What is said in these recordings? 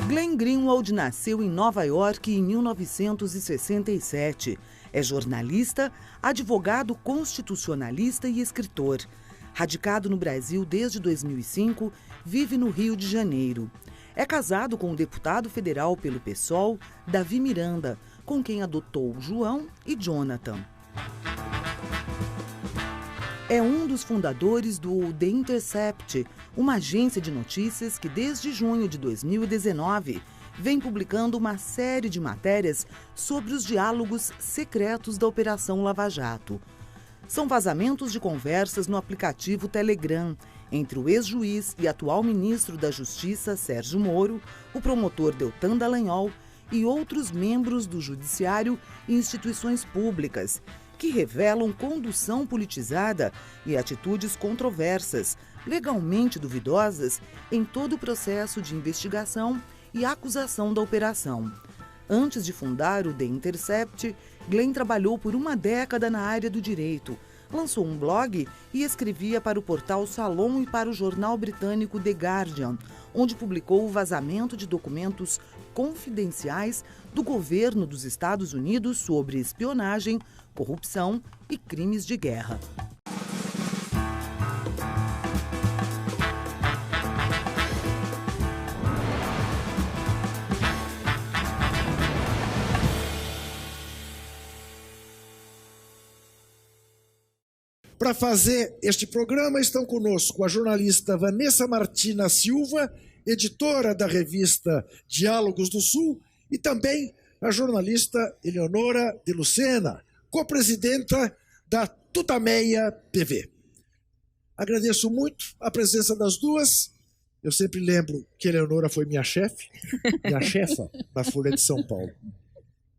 Glenn Greenwald nasceu em Nova York em 1967. É jornalista, advogado constitucionalista e escritor. Radicado no Brasil desde 2005, vive no Rio de Janeiro. É casado com o deputado federal pelo PSOL, Davi Miranda, com quem adotou João e Jonathan. É um dos fundadores do The Intercept, uma agência de notícias que desde junho de 2019 vem publicando uma série de matérias sobre os diálogos secretos da Operação Lava Jato. São vazamentos de conversas no aplicativo Telegram entre o ex-juiz e atual ministro da Justiça, Sérgio Moro, o promotor Deltan Dallagnol e outros membros do Judiciário e instituições públicas, que revelam condução politizada e atitudes controversas, legalmente duvidosas, em todo o processo de investigação e acusação da operação. Antes de fundar o The Intercept, Glenn trabalhou por uma década na área do direito, lançou um blog e escrevia para o portal Salon e para o jornal britânico The Guardian, onde publicou o vazamento de documentos confidenciais do governo dos Estados Unidos sobre espionagem, corrupção e crimes de guerra. Para fazer este programa estão conosco a jornalista Vanessa Martina Silva, editora da revista Diálogos do Sul, e também a jornalista Eleonora de Lucena, co-presidenta da Tutameia PV. Agradeço muito a presença das duas. Eu sempre lembro que a Eleonora foi minha chefe, minha chefa na Folha de São Paulo.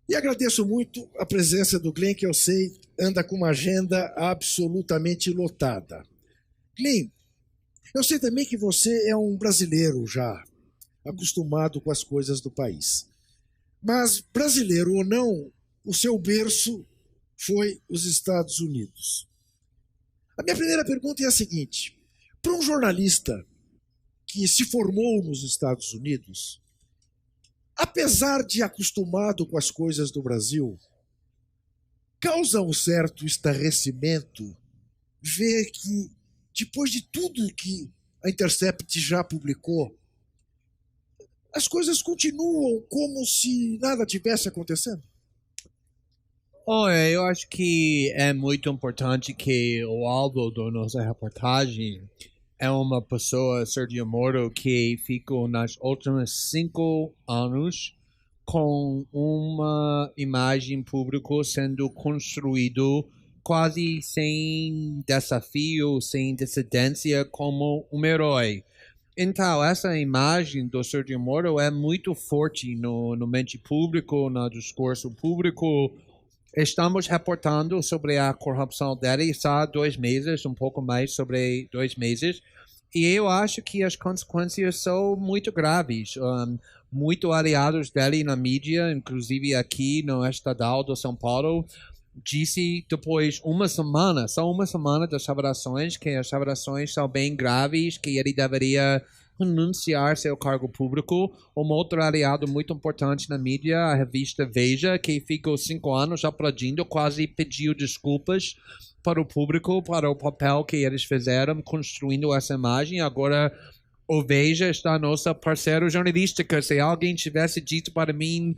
E agradeço muito a presença do Glenn, que eu sei anda com uma agenda absolutamente lotada. Glenn, eu sei também que você é um brasileiro já, acostumado com as coisas do país. Mas, brasileiro ou não, o seu berço foi os Estados Unidos. A minha primeira pergunta é a seguinte: para um jornalista que se formou nos Estados Unidos, apesar de acostumado com as coisas do Brasil, causa um certo estarrecimento ver que, depois de tudo que a Intercept já publicou, as coisas continuam como se nada tivesse acontecendo? Olha, eu acho que é muito importante que o alvo da nossa reportagem é uma pessoa, Sérgio Moro, que ficou nas últimos 5 anos com uma imagem pública sendo construído quase sem desafio, sem dissidência, como um herói. Então, essa imagem do Sérgio Moro é muito forte no mente público, no discurso público. Estamos reportando sobre a corrupção dele há 2 meses, um pouco mais sobre 2 meses, e eu acho que as consequências são muito graves. Muito aliados dele na mídia, inclusive aqui no Estadão de São Paulo, disse depois só uma semana das revelações, que as revelações são bem graves, que ele deveria renunciar seu cargo público. Um outro aliado muito importante na mídia, a revista Veja, que ficou 5 anos aplaudindo, quase pediu desculpas para o público, para o papel que eles fizeram construindo essa imagem. Agora o Veja está nossa parceira jornalística. Se alguém tivesse dito para mim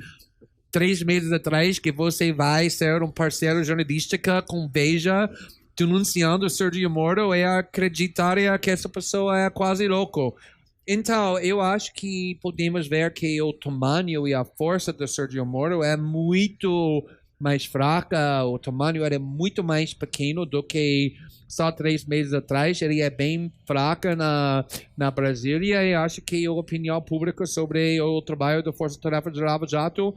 3 meses atrás que você vai ser um parceiro jornalística com Veja denunciando Sérgio Moro, eu acreditaria que essa pessoa é quase louco. Então, eu acho que podemos ver que o tamanho e a força do Sérgio Moro é muito mais fraca. O tamanho era muito mais pequeno do que só 3 meses atrás. Ele é bem fraca na Brasília, e acho que a opinião pública sobre o trabalho da Força Tarefa de Lava Jato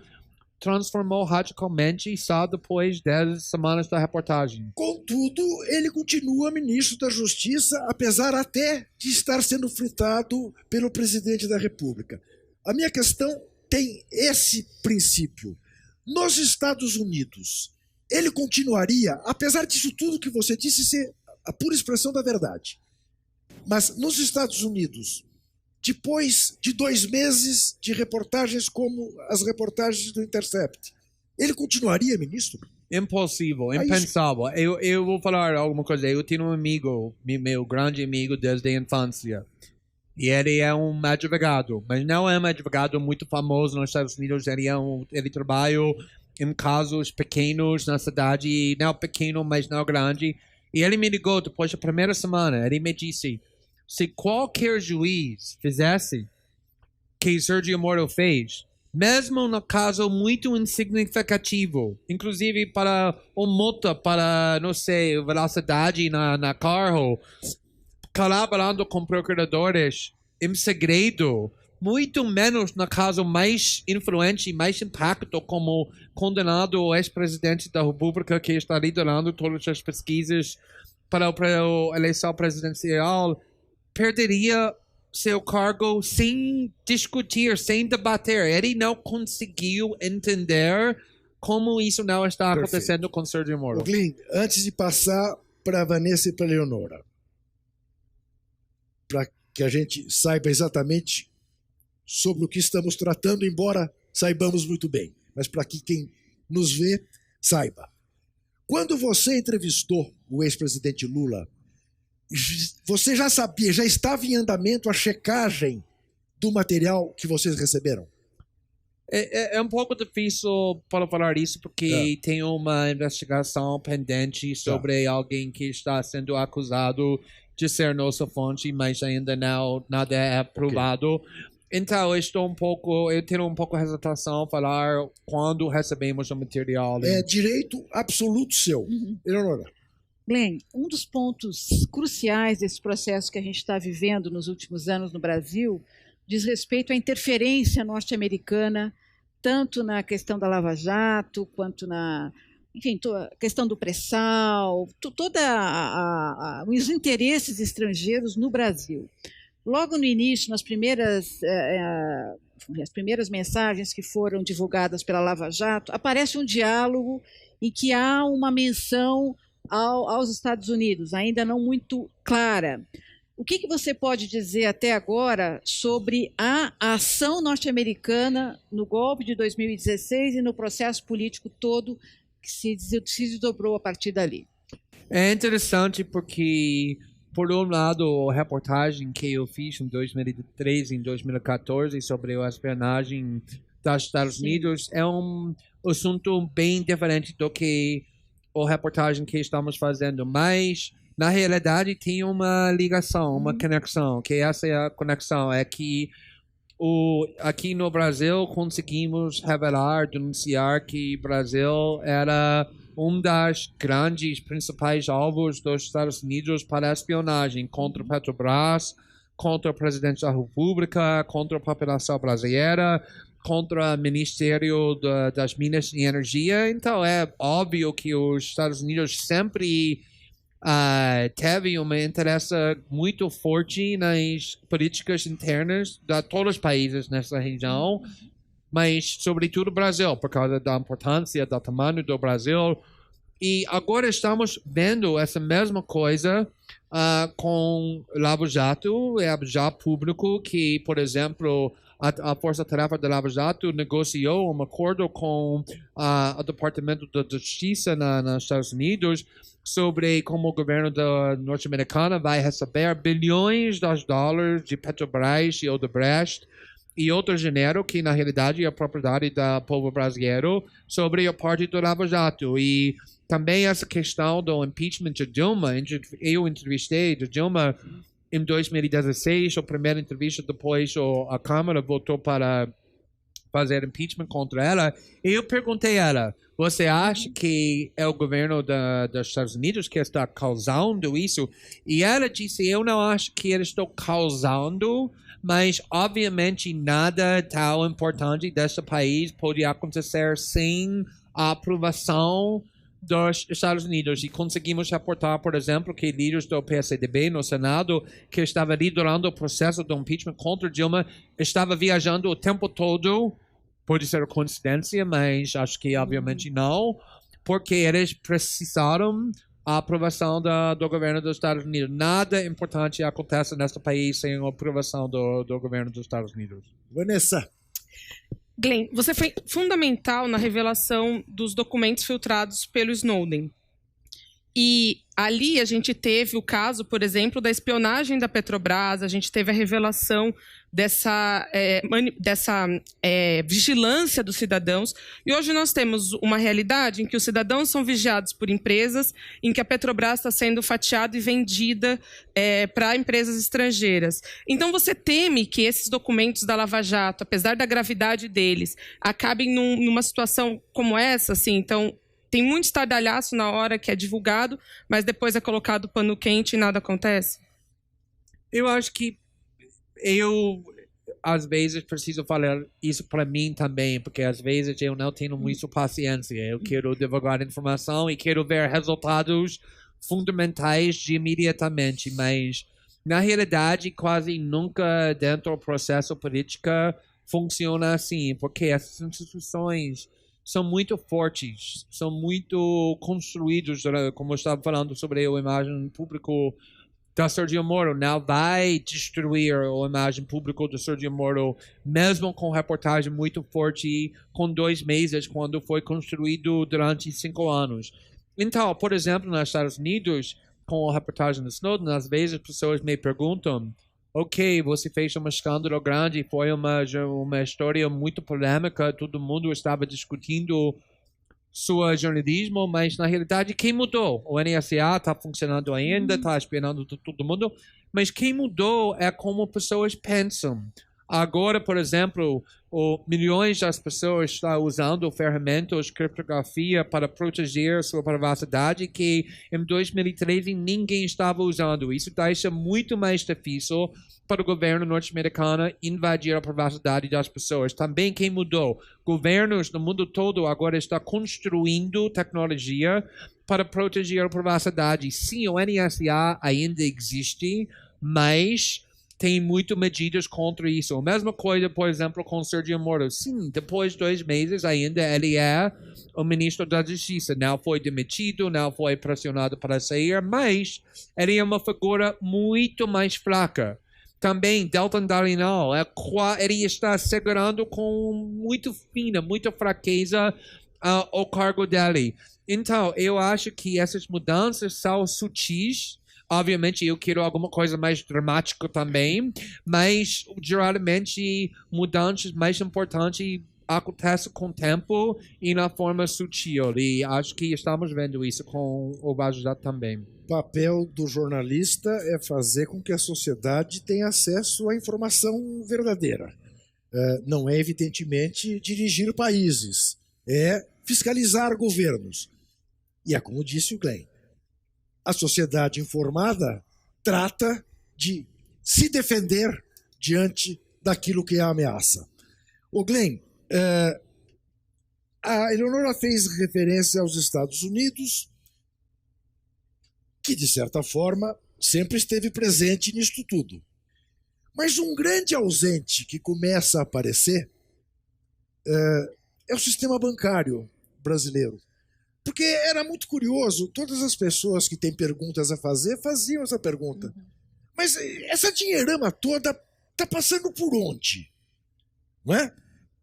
transformou radicalmente só depois 10 semanas da reportagem. Contudo, ele continua ministro da Justiça, apesar até de estar sendo fritado pelo presidente da República. A minha questão tem esse princípio. Nos Estados Unidos, ele continuaria, apesar disso tudo que você disse ser a pura expressão da verdade, mas nos Estados Unidos, depois de 2 meses de reportagens como as reportagens do Intercept. Ele continuaria ministro? Impossível, É impensável. Eu vou falar alguma coisa. Eu tenho um amigo, meu grande amigo desde a infância. E ele é um advogado, mas não é um advogado muito famoso nos Estados Unidos. Ele trabalha em casos pequenos na cidade, não pequeno, mas não grande. E ele me ligou depois da primeira semana. Ele me disse, se qualquer juiz fizesse o que Sergio Moro fez, mesmo no caso muito insignificativo, inclusive para uma multa para, não sei, velocidade na carro, colaborando com procuradores em segredo, muito menos no caso mais influente, mais impacto, como condenado o ex-presidente da República que está liderando todas as pesquisas para a eleição presidencial, perderia seu cargo sem discutir, sem debater. Ele não conseguiu entender como isso não está acontecendo com Sergio Moro. Glyn, antes de passar para a Vanessa e para a Leonora, para que a gente saiba exatamente sobre o que estamos tratando, embora saibamos muito bem, mas para que quem nos vê saiba. Quando você entrevistou o ex-presidente Lula, você já sabia, já estava em andamento a checagem do material que vocês receberam? É um pouco difícil para falar isso, porque tem uma investigação pendente sobre alguém que está sendo acusado de ser nossa fonte, mas ainda não nada é provado. Então, eu tenho um pouco de hesitação a falar quando recebemos o material. É direito absoluto seu. Eleonora. Glenn, um dos pontos cruciais desse processo que a gente está vivendo nos últimos anos no Brasil diz respeito à interferência norte-americana, tanto na questão da Lava Jato, quanto na, enfim, a questão do pré-sal, os interesses estrangeiros no Brasil. Logo no início, nas as primeiras mensagens que foram divulgadas pela Lava Jato, aparece um diálogo em que há uma menção aos Estados Unidos, ainda não muito clara. O que você pode dizer até agora sobre a ação norte-americana no golpe de 2016 e no processo político todo que se desdobrou a partir dali? É interessante porque, por um lado, a reportagem que eu fiz em 2013 e 2014 sobre a espionagem dos Estados Unidos é um assunto bem diferente do que a reportagem que estamos fazendo, mas na realidade tem uma ligação, uma conexão, que essa é a conexão, é que aqui no Brasil conseguimos revelar, denunciar que o Brasil era um das grandes, principais alvos dos Estados Unidos para a espionagem contra Petrobras, contra o presidente da República, contra a população brasileira, contra o Ministério das Minas e Energia. Então é óbvio que os Estados Unidos sempre teve um interesse muito forte nas políticas internas de todos os países nessa região, mas sobretudo o Brasil, por causa da importância, do tamanho do Brasil. E agora estamos vendo essa mesma coisa com Lava Jato, é já público que, por exemplo, a Força Tarefa da Lava Jato negociou um acordo com o Departamento da Justiça nos Estados Unidos sobre como o governo norte-americano vai receber bilhões de dólares de Petrobras e Odebrecht e outro dinheiro que, na realidade, é a propriedade do povo brasileiro sobre a parte do Lava Jato. E também essa questão do impeachment de Dilma, eu entrevistei a Dilma em 2016, a primeira entrevista, depois a Câmara votou para fazer impeachment contra ela, e eu perguntei a ela, você acha que é o governo dos Estados Unidos que está causando isso? E ela disse, eu não acho que eles estão causando, mas obviamente nada tão importante desse país pode acontecer sem a aprovação dos Estados Unidos. E conseguimos reportar, por exemplo, que líderes do PSDB no Senado, que estava liderando o processo do impeachment contra Dilma, estava viajando o tempo todo. Pode ser coincidência, mas acho que obviamente não, porque eles precisaram a aprovação do governo dos Estados Unidos. Nada importante acontece neste país sem a aprovação do governo dos Estados Unidos. Vanessa. Glenn, você foi fundamental na revelação dos documentos filtrados pelo Snowden. E ali a gente teve o caso, por exemplo, da espionagem da Petrobras, a gente teve a revelação dessa vigilância dos cidadãos. E hoje nós temos uma realidade em que os cidadãos são vigiados por empresas, em que a Petrobras está sendo fatiada e vendida para empresas estrangeiras. Então você teme que esses documentos da Lava Jato, apesar da gravidade deles, acabem numa situação como essa, assim, então... Tem muito estardalhaço na hora que é divulgado, mas depois é colocado pano quente e nada acontece? Eu acho que às vezes, preciso falar isso para mim também, porque às vezes eu não tenho muita paciência. Eu quero divulgar informação e quero ver resultados fundamentais de imediatamente, mas, na realidade, quase nunca dentro do processo político funciona assim, porque essas instituições são muito fortes, são muito construídos, como eu estava falando sobre a imagem pública da Sergio Moro. Não vai destruir a imagem pública do Sergio Moro, mesmo com reportagem muito forte, com 2 meses, quando foi construído durante 5 anos. Então, por exemplo, nos Estados Unidos, com a reportagem do Snowden, às vezes as pessoas me perguntam: ok, você fez um escândalo grande, foi uma história muito polêmica, todo mundo estava discutindo seu jornalismo, mas na realidade quem mudou? O NSA está funcionando ainda, está espionando todo mundo, mas quem mudou é como pessoas pensam. Agora, por exemplo, milhões das pessoas estão usando ferramentas de criptografia para proteger sua privacidade que em 2013 ninguém estava usando. Isso deixa muito mais difícil para o governo norte-americano invadir a privacidade das pessoas. Também quem mudou? Governos no mundo todo agora estão construindo tecnologia para proteger a privacidade. Sim, o NSA ainda existe, mas tem muitas medidas contra isso. A mesma coisa, por exemplo, com Sergio Moro. Sim, depois de 2 meses ainda ele é o ministro da Justiça. Não foi demitido, não foi pressionado para sair, mas ele é uma figura muito mais fraca. Também, Deltan Dallagnol, ele está segurando com muito fina, muita fraqueza o cargo dele. Então, eu acho que essas mudanças são sutis. Obviamente, eu quero alguma coisa mais dramática também, mas geralmente mudanças mais importantes acontecem com o tempo e na forma sutil. E acho que estamos vendo isso com o Vaza Jato também. O papel do jornalista é fazer com que a sociedade tenha acesso à informação verdadeira. Não é, evidentemente, dirigir países, é fiscalizar governos. E é como disse o Glenn. A sociedade informada trata de se defender diante daquilo que é a ameaça. O Glenn, a Eleonora fez referência aos Estados Unidos, que, de certa forma, sempre esteve presente nisto tudo. Mas um grande ausente que começa a aparecer é o sistema bancário brasileiro. Porque era muito curioso, todas as pessoas que têm perguntas a fazer faziam essa pergunta. Mas essa dinheirama toda está passando por onde? Não é?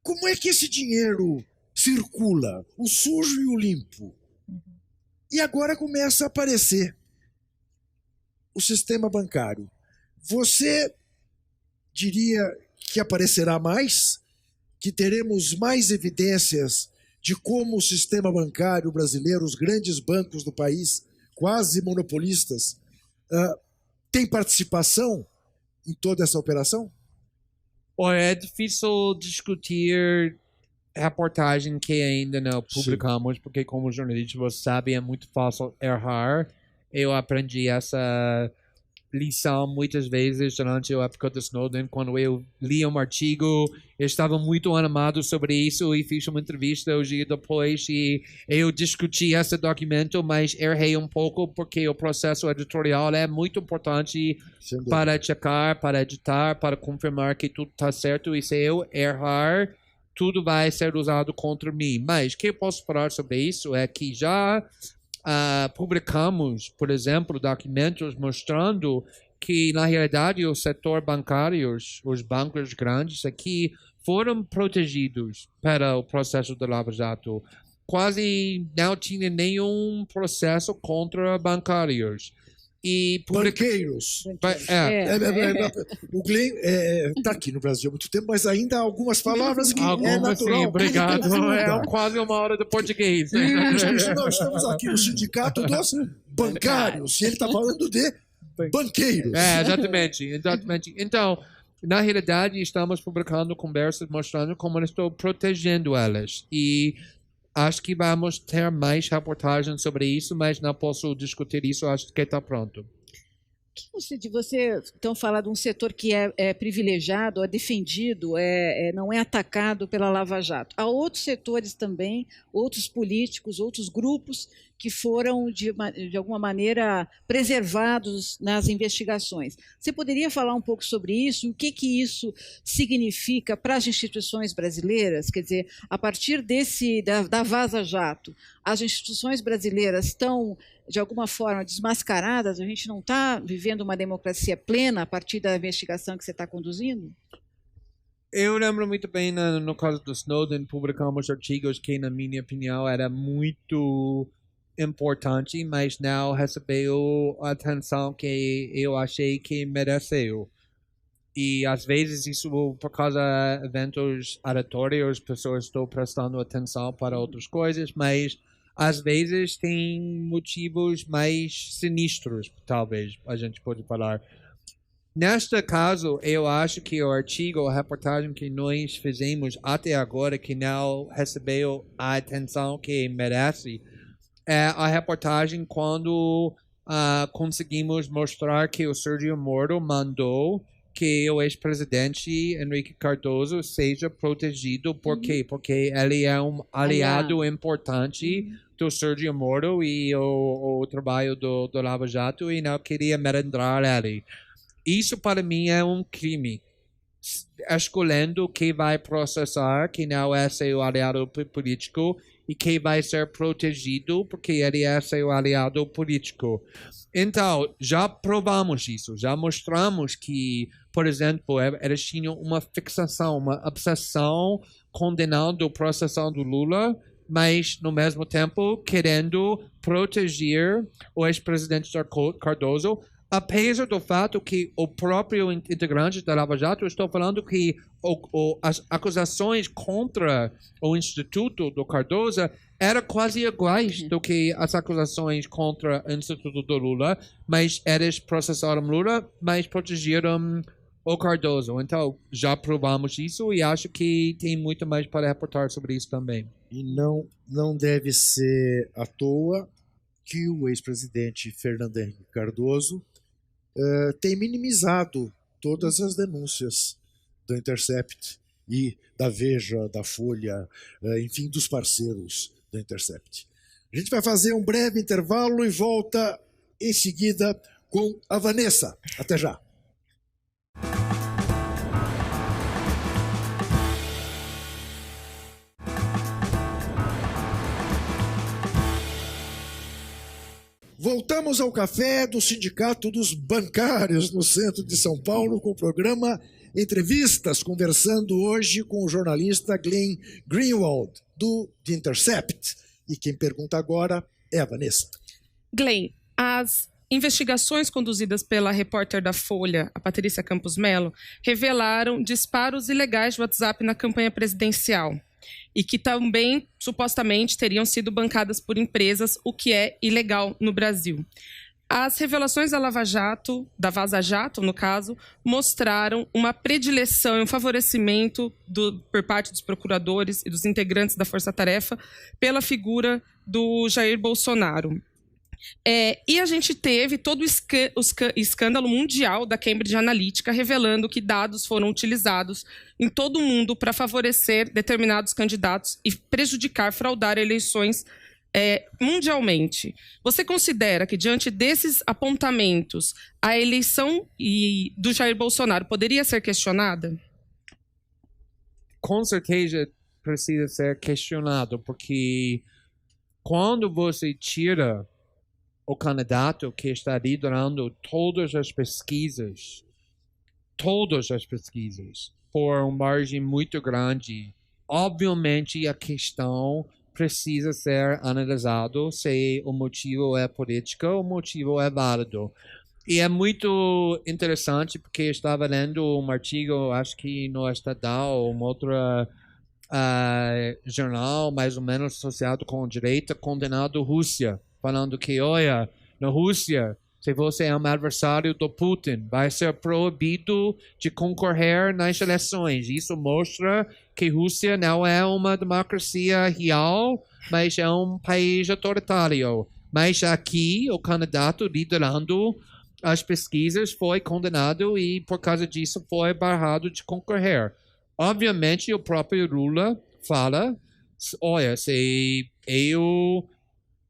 Como é que esse dinheiro circula, o sujo e o limpo? E agora começa a aparecer o sistema bancário. Você diria que aparecerá mais? Que teremos mais evidências de como o sistema bancário brasileiro, os grandes bancos do país, quase monopolistas, tem participação em toda essa operação? Olha, é difícil discutir reportagem que ainda não publicamos, sim, porque como jornalista você sabe, é muito fácil errar. Eu aprendi essa lição muitas vezes durante a época do Snowden, quando eu li um artigo, eu estava muito animado sobre isso e fiz uma entrevista o dia depois e eu discuti esse documento, mas errei um pouco porque o processo editorial é muito importante para checar, para editar, para confirmar que tudo está certo, e se eu errar, tudo vai ser usado contra mim. Mas o que eu posso falar sobre isso é que já publicamos, por exemplo, documentos mostrando que, na realidade, o setor bancário, os bancos grandes aqui, foram protegidos para o processo do Lava Jato. Quase não tinha nenhum processo contra bancários. E Banqueiros. O Glenn está aqui no Brasil há muito tempo, mas ainda há algumas palavras que é natural. Sim, obrigado. É quase uma hora de português. Isso, nós estamos aqui no Sindicato dos Bancários, e ele está falando de banqueiros. Exatamente. Então, na realidade, estamos publicando conversas mostrando como eu estou protegendo elas. E acho que vamos ter mais reportagens sobre isso, mas não posso discutir isso, acho que está pronto. O que você então fala de um setor que é privilegiado, é defendido, não é atacado pela Lava Jato. Há outros setores também, outros políticos, outros grupos que foram, de alguma maneira, preservados nas investigações. Você poderia falar um pouco sobre isso? O que isso significa para as instituições brasileiras? Quer dizer, a partir da Vaza Jato, as instituições brasileiras estão, de alguma forma, desmascaradas? A gente não está vivendo uma democracia plena a partir da investigação que você está conduzindo? Eu lembro muito bem, no caso do Snowden, publicamos artigos que, na minha opinião, era muito importante, mas não recebeu a atenção que eu achei que mereceu. E às vezes isso por causa de eventos aleatórios, pessoas estão prestando atenção para outras coisas, mas às vezes tem motivos mais sinistros, talvez a gente pode falar. Neste caso, eu acho que o artigo, a reportagem que nós fizemos até agora, que não recebeu a atenção que merece, é a reportagem quando conseguimos mostrar que o Sérgio Moro mandou que o ex-presidente Henrique Cardoso seja protegido. Por quê? Porque ele é um aliado importante do Sérgio Moro e o trabalho do Lava Jato, e não queria merendar ele. Isso, para mim, é um crime. Escolhendo quem vai processar, quem não é seu aliado político, e quem vai ser protegido porque ele é seu aliado político. Então, já provamos isso, já mostramos que, por exemplo, eles tinham uma fixação, uma obsessão condenando a processão do Lula, mas, no mesmo tempo, querendo proteger o ex-presidente Cardoso, apesar do fato que o próprio integrante da Lava Jato está falando que as acusações contra o Instituto do Cardoso eram quase iguais do que as acusações contra o Instituto do Lula, mas eles processaram Lula, mas protegeram o Cardoso. Então, já provamos isso e acho que tem muito mais para reportar sobre isso também. E não deve ser à toa que o ex-presidente Fernando Henrique Cardoso tem minimizado todas as denúncias do Intercept e da Veja, da Folha, enfim, dos parceiros do Intercept. A gente vai fazer um breve intervalo e volta em seguida com a Vanessa. Até já. Voltamos ao café do Sindicato dos Bancários no centro de São Paulo com o programa Entrevistas, conversando hoje com o jornalista Glenn Greenwald, do The Intercept. E quem pergunta agora é a Vanessa. Glenn, as investigações conduzidas pela repórter da Folha, a Patrícia Campos Melo, revelaram disparos ilegais de WhatsApp na campanha presidencial e que também, supostamente, teriam sido bancadas por empresas, o que é ilegal no Brasil. As revelações da Lava Jato, da Vaza Jato, no caso, mostraram uma predileção e um favorecimento por parte dos procuradores e dos integrantes da Força Tarefa pela figura do Jair Bolsonaro. E a gente teve todo o escândalo mundial da Cambridge Analytica revelando que dados foram utilizados em todo o mundo para favorecer determinados candidatos e prejudicar, fraudar eleições mundialmente. Você considera que, diante desses apontamentos, a eleição do Jair Bolsonaro poderia ser questionada? Com certeza precisa ser questionado, porque quando você tira o candidato que está liderando todas as pesquisas, por uma margem muito grande. Obviamente, a questão precisa ser analisado se o motivo é político ou o motivo é válido. E é muito interessante porque estava lendo um artigo, acho que no Estadão, uma outra jornal mais ou menos associado com a direita, condenado a Rússia, falando que, olha, na Rússia, se você é um adversário do Putin, vai ser proibido de concorrer nas eleições. Isso mostra que a Rússia não é uma democracia real, mas é um país autoritário. Mas aqui, o candidato liderando as pesquisas foi condenado e, por causa disso, foi barrado de concorrer. Obviamente, o próprio Lula fala, olha, se eu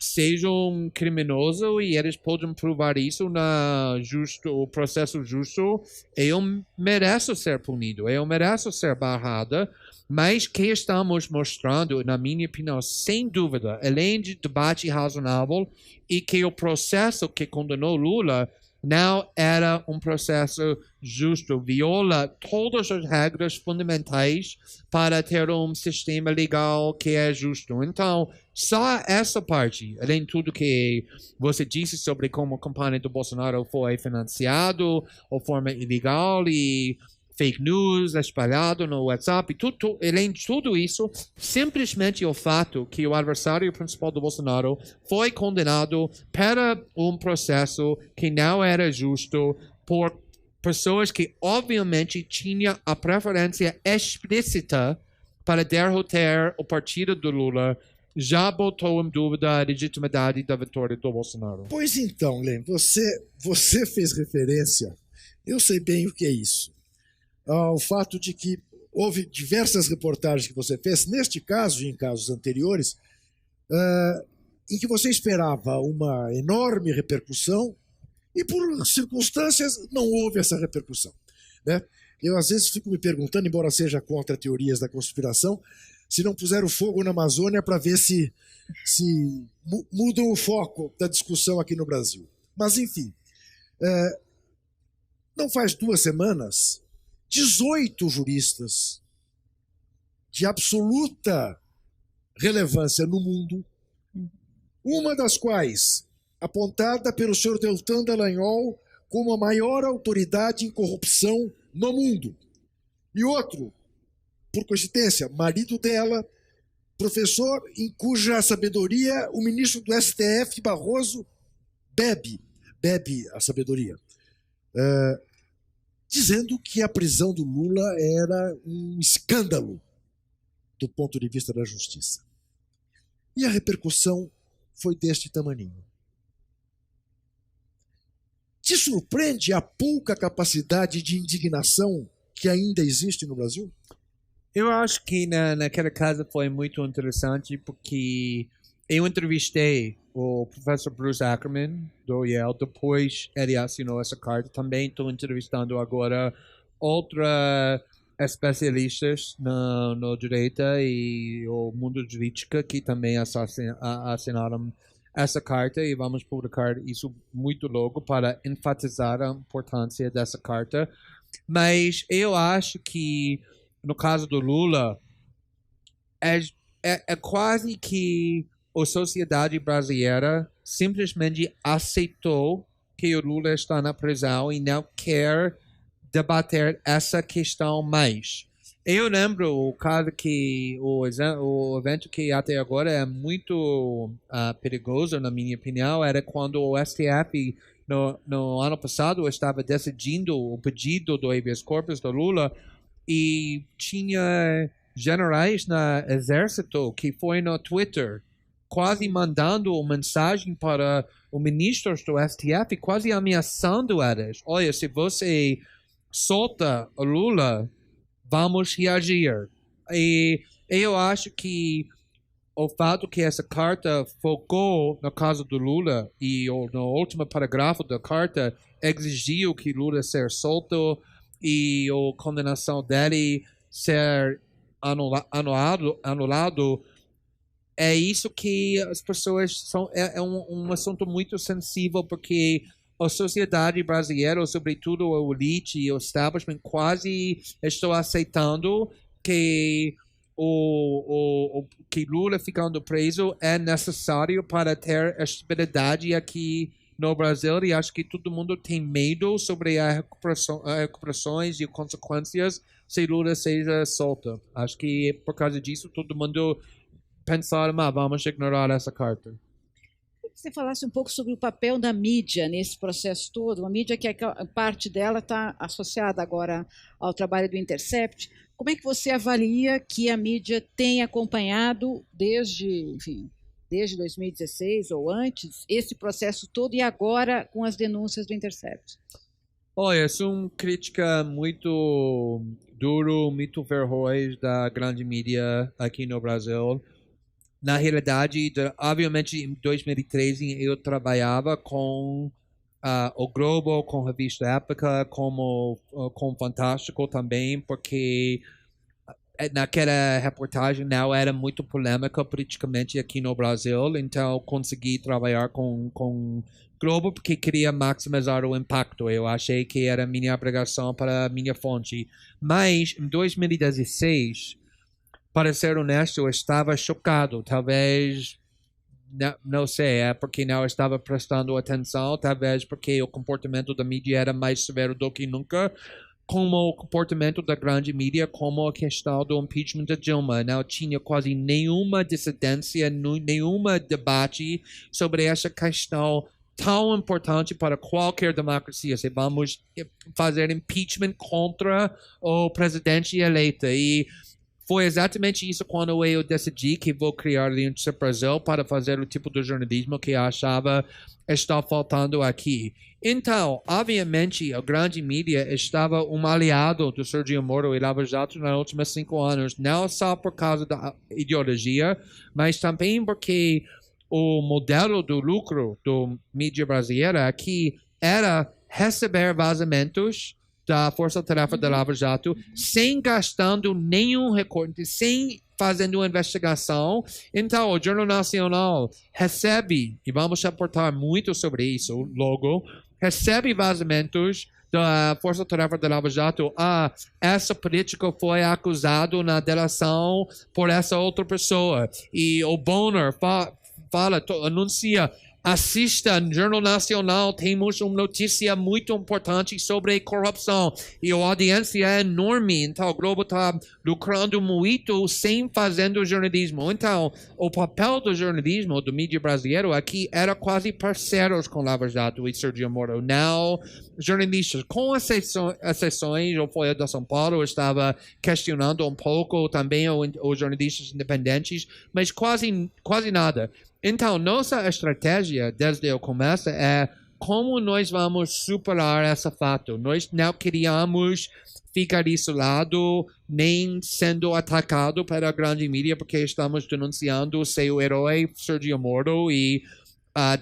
seja um criminoso e eles podem provar isso no processo justo, eu mereço ser punido, eu mereço ser barrado. Mas que estamos mostrando, na minha opinião, sem dúvida, além de debate razoável, e que o processo que condenou Lula não era um processo justo, viola todas as regras fundamentais para ter um sistema legal que é justo. Então, só essa parte, além de tudo que você disse sobre como a campanha do Bolsonaro foi financiado de forma ilegal e fake news espalhado no WhatsApp, além de tudo isso, simplesmente o fato que o adversário principal do Bolsonaro foi condenado para um processo que não era justo por pessoas que obviamente tinham a preferência explícita para derrotar o partido do Lula, já botou em dúvida a legitimidade da vitória do Bolsonaro. Pois então, Len, você fez referência, eu sei bem o que é isso, ao fato de que houve diversas reportagens que você fez, neste caso e em casos anteriores, em que você esperava uma enorme repercussão e, por circunstâncias, não houve essa repercussão, né? Eu, às vezes, fico me perguntando, embora seja contra teorias da conspiração, se não puseram fogo na Amazônia para ver se mudam o foco da discussão aqui no Brasil. Mas, enfim, não faz 2 semanas, 18 juristas de absoluta relevância no mundo, uma das quais apontada pelo senhor Deltan Dallagnol como a maior autoridade em corrupção no mundo, e outro, por coincidência, marido dela, professor em cuja sabedoria o ministro do STF, Barroso, bebe a sabedoria, dizendo que a prisão do Lula era um escândalo do ponto de vista da justiça. E a repercussão foi deste tamaninho. Te surpreende a pouca capacidade de indignação que ainda existe no Brasil? Eu acho que naquela casa foi muito interessante porque eu entrevistei o professor Bruce Ackerman, do Yale, depois ele assinou essa carta. Também estou entrevistando agora outros especialistas no direito e o mundo jurídico que também assinaram essa carta e vamos publicar isso muito logo para enfatizar a importância dessa carta. Mas eu acho que no caso do Lula é quase que a sociedade brasileira simplesmente aceitou que o Lula está na prisão e não quer debater essa questão mais. Eu lembro o caso que o evento que até agora é muito perigoso, na minha opinião, era quando o STF no ano passado estava decidindo o pedido do habeas corpus do Lula e tinha generais no exército que foi no Twitter quase mandando uma mensagem para os ministros do STF, quase ameaçando eles. Olha, se você solta o Lula, vamos reagir. E eu acho que o fato que essa carta focou no caso do Lula e no último parágrafo da carta exigiu que Lula ser solto e a condenação dele ser anulado é isso que as pessoas são. É um assunto muito sensível, porque a sociedade brasileira, sobretudo a elite e o establishment, quase estão aceitando que que Lula ficando preso é necessário para ter estabilidade aqui no Brasil, e acho que todo mundo tem medo sobre as recuperações e consequências se Lula seja solto. Acho que por causa disso todo mundo pensaram, vamos ignorar essa carta. Queria que você falasse um pouco sobre o papel da mídia nesse processo todo, uma mídia que parte dela está associada agora ao trabalho do Intercept. Como é que você avalia que a mídia tem acompanhado desde 2016 ou antes, esse processo todo e agora com as denúncias do Intercept? Olha, é uma crítica muito duro, muito feroz da grande mídia aqui no Brasil. Na realidade, obviamente, em 2013 eu trabalhava com o Globo, com a revista Época, com Fantástico também, porque naquela reportagem não era muito polêmica politicamente aqui no Brasil, então consegui trabalhar com Globo porque queria maximizar o impacto. Eu achei que era minha obrigação para a minha fonte. Mas em 2016, para ser honesto, eu estava chocado. Talvez, não sei, é porque não estava prestando atenção, talvez porque o comportamento da mídia era mais severo do que nunca, como o comportamento da grande mídia, como a questão do impeachment da Dilma. Não tinha quase nenhuma dissidência, nenhuma debate sobre essa questão tão importante para qualquer democracia. Se vamos fazer impeachment contra o presidente eleito. E foi exatamente isso quando eu decidi que vou criar o Intercept Brasil para fazer o tipo de jornalismo que eu achava está faltando aqui. Então, obviamente, a grande mídia estava um aliado do Sergio Moro e Lava Jato nos últimos 5 anos, não só por causa da ideologia, mas também porque o modelo do lucro do mídia brasileira aqui era receber vazamentos da Força Tarefa da Lava Jato, sem gastando nenhum recorte, sem fazendo investigação. Então, o Jornal Nacional recebe, e vamos reportar muito sobre isso logo, recebe vazamentos da Força Tarefa da Lava Jato. Essa política foi acusado na delação por essa outra pessoa. E o Bonner anuncia, assista no Jornal Nacional, temos uma notícia muito importante sobre corrupção. E a audiência é enorme, então o Globo está lucrando muito sem fazendo jornalismo. Então, o papel do jornalismo, do mídia brasileiro aqui, era quase parceiros com Lava Jato e Sergio Moro. Não jornalistas, com exceções, o Folha de São Paulo estava questionando um pouco também os jornalistas independentes, mas quase nada. Então, nossa estratégia desde o começo é como nós vamos superar esse fato. Nós não queríamos ficar isolado, nem sendo atacado pela grande mídia, porque estamos denunciando seu herói, Sergio Moro, e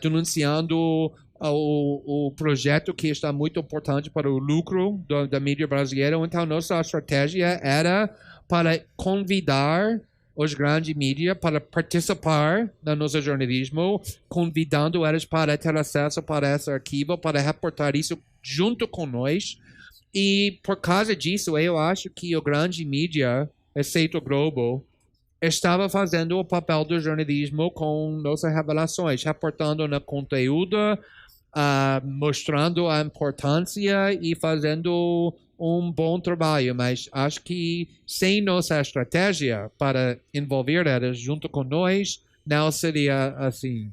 denunciando o projeto que está muito importante para o lucro da mídia brasileira. Então, nossa estratégia era para convidar os grandes mídias para participar no nosso jornalismo, convidando eles para ter acesso para esse arquivo, para reportar isso junto com nós. E por causa disso, eu acho que o grande mídia, exceto o Globo, estava fazendo o papel do jornalismo com nossas revelações, reportando no conteúdo, mostrando a importância e fazendo um bom trabalho, mas acho que sem nossa estratégia para envolver elas junto com nós, não seria assim.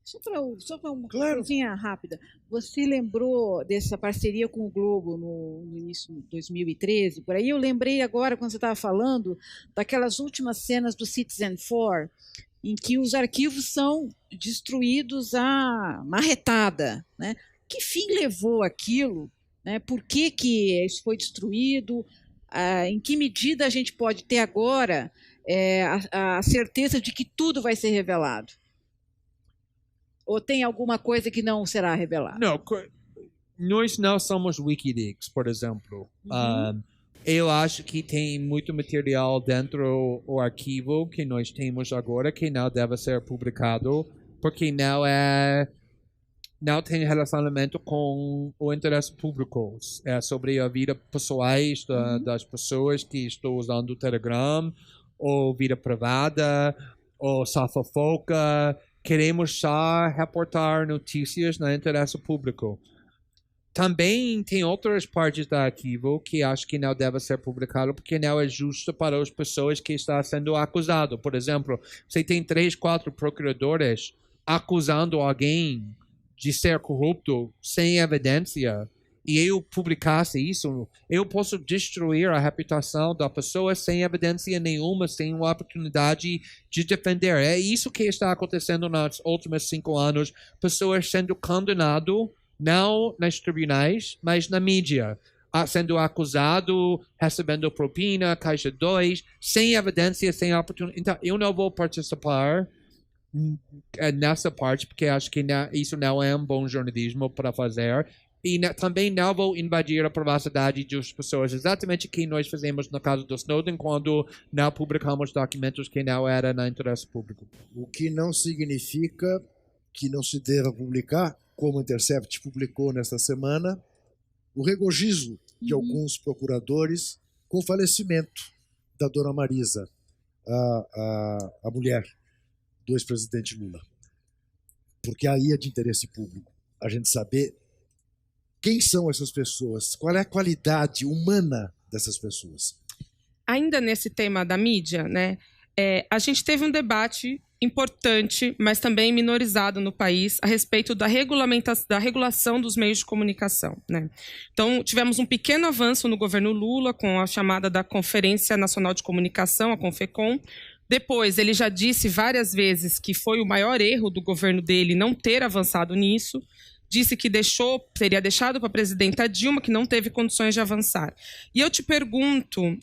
Só para uma coisinha rápida, você lembrou dessa parceria com o Globo no início de 2013, por aí? Eu lembrei agora, quando você estava falando, daquelas últimas cenas do Citizen4, em que os arquivos são destruídos à marretada, né? Que fim levou aquilo? Né? Por que isso foi destruído? Em que medida a gente pode ter agora a certeza de que tudo vai ser revelado? Ou tem alguma coisa que não será revelada? Não, nós não somos Wikileaks, por exemplo. Eu acho que tem muito material dentro do arquivo que nós temos agora que não deve ser publicado, porque não tem relacionamento com o interesse público. É sobre a vida pessoais das pessoas que estão usando o Telegram, ou vida privada, ou só fofoca. Queremos só reportar notícias no interesse público. Também tem outras partes do arquivo que acho que não deve ser publicado porque não é justo para as pessoas que estão sendo acusadas. Por exemplo, você tem 3, 4 procuradores acusando alguém de ser corrupto sem evidência, e eu publicasse isso, eu posso destruir a reputação da pessoa sem evidência nenhuma, sem uma oportunidade de defender. É isso que está acontecendo nos últimos 5 anos, pessoas sendo condenadas, não nos tribunais, mas na mídia, sendo acusado, recebendo propina, caixa 2, sem evidência, sem oportunidade. Então, eu não vou participar nessa parte, porque acho que isso não é um bom jornalismo para fazer. E também não vou invadir a privacidade das pessoas, exatamente o que nós fizemos no caso do Snowden, quando não publicamos documentos que não eram no interesse público. O que não significa que não se deva publicar, como o Intercept publicou nesta semana, o regozijo de alguns procuradores com o falecimento da dona Marisa, a mulher do ex-presidente Lula. Porque aí é de interesse público a gente saber quem são essas pessoas, qual é a qualidade humana dessas pessoas. Ainda nesse tema da mídia, né, a gente teve um debate importante, mas também minorizado no país, a respeito da regulação dos meios de comunicação, né? Então, tivemos um pequeno avanço no governo Lula com a chamada da Conferência Nacional de Comunicação, a CONFECOM. Depois, ele já disse várias vezes que foi o maior erro do governo dele não ter avançado nisso. Disse que teria deixado para a presidenta Dilma, que não teve condições de avançar. E eu te pergunto,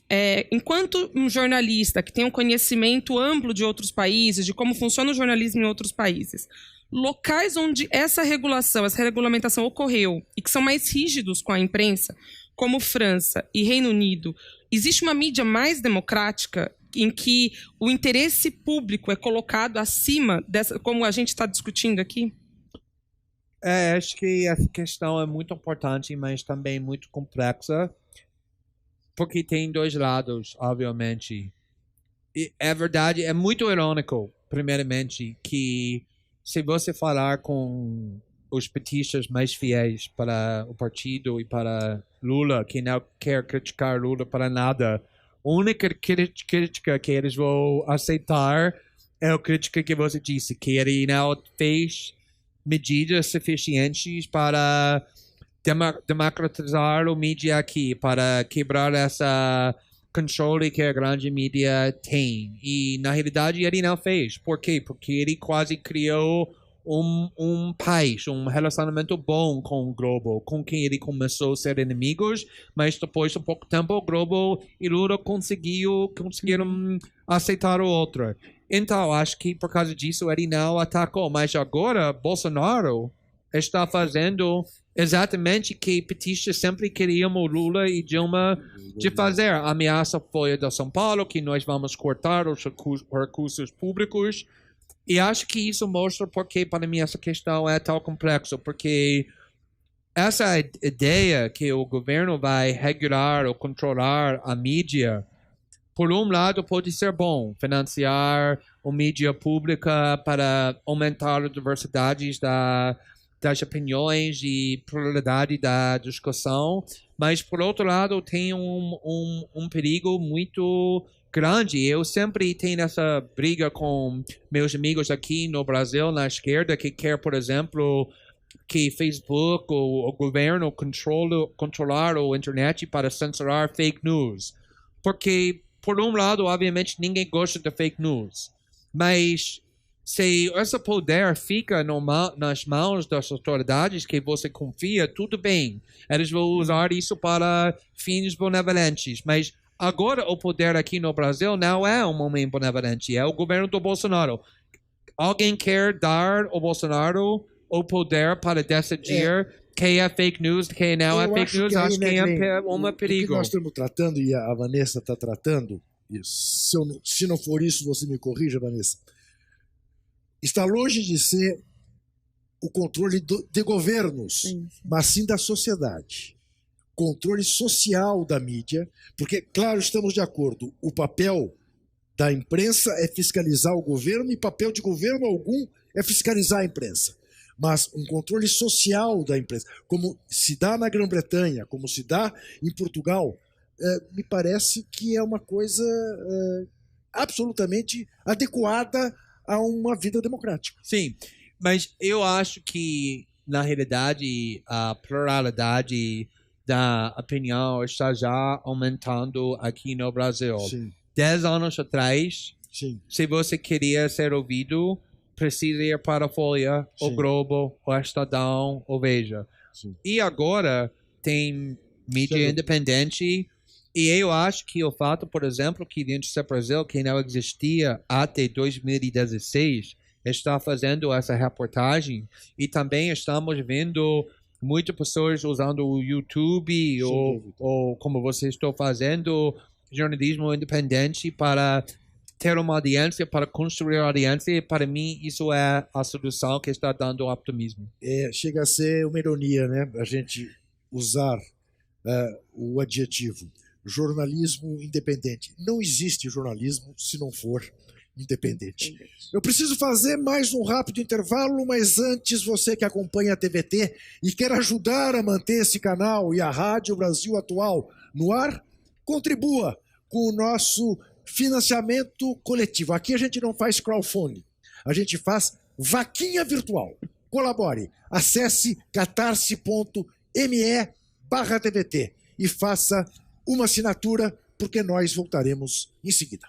enquanto um jornalista que tem um conhecimento amplo de outros países, de como funciona o jornalismo em outros países, locais onde essa regulamentação ocorreu e que são mais rígidos com a imprensa, como França e Reino Unido, existe uma mídia mais democrática em que o interesse público é colocado acima dessa, como a gente está discutindo aqui? Acho que essa questão é muito importante, mas também muito complexa, porque tem 2 lados, obviamente. E é verdade, é muito irônico, primeiramente, que se você falar com os petistas mais fiéis para o partido e para Lula, que não quer criticar Lula para nada, a única crítica que eles vão aceitar é a crítica que você disse, que ele não fez medidas suficientes para democratizar o mídia aqui, para quebrar essa controle que a grande mídia tem. E, na realidade, ele não fez. Por quê? Porque ele quase criou um país, um relacionamento bom com o Globo, com quem ele começou a ser inimigos, mas depois de pouco tempo o Globo e Lula conseguiram aceitar o outro. Então, acho que por causa disso ele não atacou. Mas agora, Bolsonaro está fazendo exatamente o que petistas sempre queriam o Lula e Dilma de fazer. A ameaça foi a de São Paulo, que nós vamos cortar os recursos públicos. E acho que isso mostra porque, para mim, essa questão é tão complexa. Porque essa ideia que o governo vai regular ou controlar a mídia, por um lado, pode ser bom, financiar a mídia pública para aumentar a diversidade das opiniões e pluralidade da discussão, mas, por outro lado, tem um perigo muito grande. Eu sempre tenho essa briga com meus amigos aqui no Brasil, na esquerda, que quer, por exemplo, que Facebook ou o governo controlar a internet para censurar fake news. Porque, por um lado, obviamente, ninguém gosta de fake news. Mas se esse poder fica nas mãos das autoridades que você confia, tudo bem. Eles vão usar isso para fins benevolentes. Mas agora o poder aqui no Brasil não é um homem benevolente, é o governo do Bolsonaro. Alguém quer dar ao Bolsonaro o poder para decidir que é fake news, que não é Eu fake news, aí, acho que né, Glenn, é um o perigo. que nós estamos tratando, e a Vanessa está tratando, e se não for isso, você me corrija, Vanessa, está longe de ser o controle de governos, mas sim da sociedade. Controle social da mídia, porque, claro, estamos de acordo, o papel da imprensa é fiscalizar o governo e papel de governo algum é fiscalizar a imprensa. Mas um controle social da imprensa, como se dá na Grã-Bretanha, como se dá em Portugal, me parece que é uma coisa absolutamente adequada a uma vida democrática. Sim, mas eu acho que, na realidade, a pluralidade da opinião está já aumentando aqui no Brasil. Sim. 10 anos atrás, Sim. se você queria ser ouvido, precisa ir para a Folha, o Sim. Globo, o Estadão, o Veja. Sim. E agora tem mídia independente. E eu acho que o fato, por exemplo, que dentro do Brasil, que não existia até 2016, está fazendo essa reportagem. E também estamos vendo muitas pessoas usando o YouTube ou como você está fazendo, jornalismo independente para ter uma audiência, para construir audiência. E para mim, isso é a solução que está dando optimismo. Chega a ser uma ironia, né? A gente usar o adjetivo jornalismo independente. Não existe jornalismo se não for independente. Eu preciso fazer mais um rápido intervalo, mas antes, você que acompanha a TVT e quer ajudar a manter esse canal e a Rádio Brasil Atual no ar, contribua com o nosso financiamento coletivo. Aqui a gente não faz crowdfunding, a gente faz vaquinha virtual. Colabore, acesse catarse.me/TVT e faça uma assinatura, porque nós voltaremos em seguida.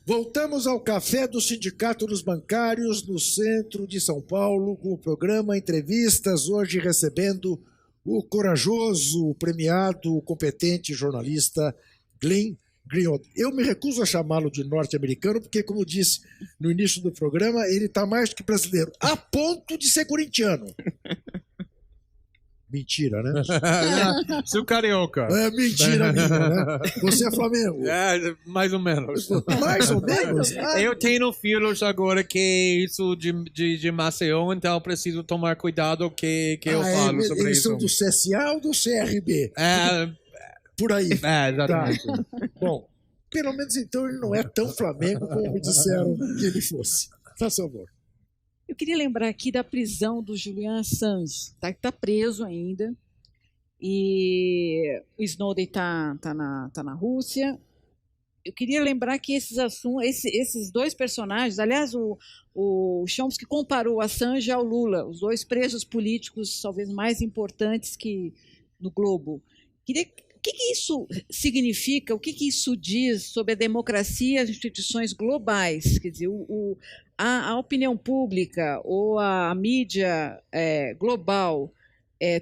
Voltamos ao Café do Sindicato dos Bancários, no centro de São Paulo, com o programa Entrevistas, hoje recebendo o corajoso, o premiado, o competente jornalista Glenn Greenwald. Eu me recuso a chamá-lo de norte-americano, porque, como disse no início do programa, ele está mais do que brasileiro, a ponto de ser corintiano. Mentira, né? Sou carioca. É mentira minha, né? Você é Flamengo. Mais ou menos. Mais ou menos? Eu tenho filhos agora que isso de Maceió, então eu preciso tomar cuidado que eu falo sobre eles isso. são do CSA ou do CRB? Por aí. Exatamente. Tá. Bom, pelo menos então ele não é tão Flamengo como me disseram que ele fosse. Faz favor. Eu queria lembrar aqui da prisão do Julian Assange, que está preso ainda, e o Snowden está na Rússia. Eu queria lembrar que esses dois personagens, aliás, o Chomsky comparou o Assange ao Lula, os dois presos políticos talvez mais importantes que no globo. O que isso significa, o que isso diz sobre a democracia e as instituições globais? Quer dizer, a opinião pública ou a mídia global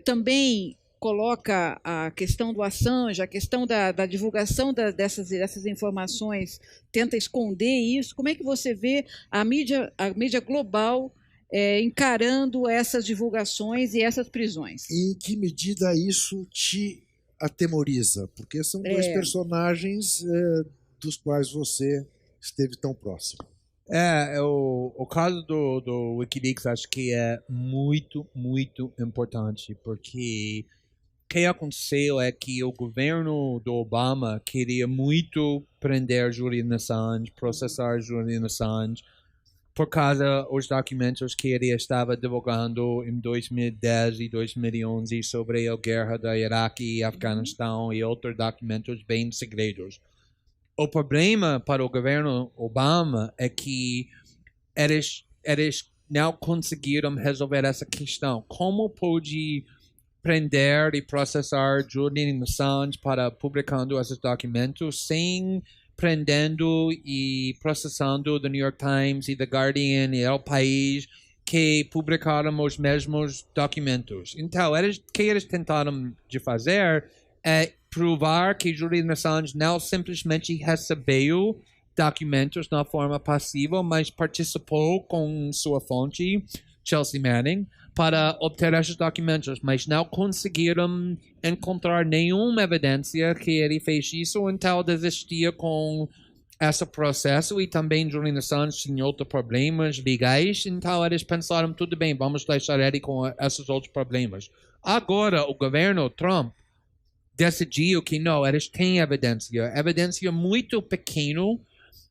também coloca a questão do Assange, a questão da divulgação dessas informações, tenta esconder isso. Como é que você vê a mídia global encarando essas divulgações e essas prisões? Em que medida isso te atemoriza? Porque são dois personagens dos quais você esteve tão próximo. O caso do Wikileaks acho que é muito, muito importante, porque o que aconteceu é que o governo do Obama queria muito prender Julian Assange, processar Julian Assange, por causa dos documentos que ele estava divulgando em 2010 e 2011 sobre a guerra da Iraque e Afeganistão e outros documentos bem segredos. O problema para o governo Obama é que eles não conseguiram resolver essa questão. Como pode prender e processar Julian Assange para publicando esses documentos sem prendendo e processando The New York Times e The Guardian e El País, que publicaram os mesmos documentos? Então, o que eles tentaram de fazer é provar que Julian Assange não simplesmente recebeu documentos na forma passiva, mas participou com sua fonte, Chelsea Manning, para obter esses documentos, mas não conseguiram encontrar nenhuma evidência que ele fez isso, então desistia com esse processo. E também Julian Assange tinha outros problemas legais, então eles pensaram, tudo bem, vamos deixar ele com esses outros problemas. Agora, o governo Trump decidiu que não, eles têm evidência muito pequena,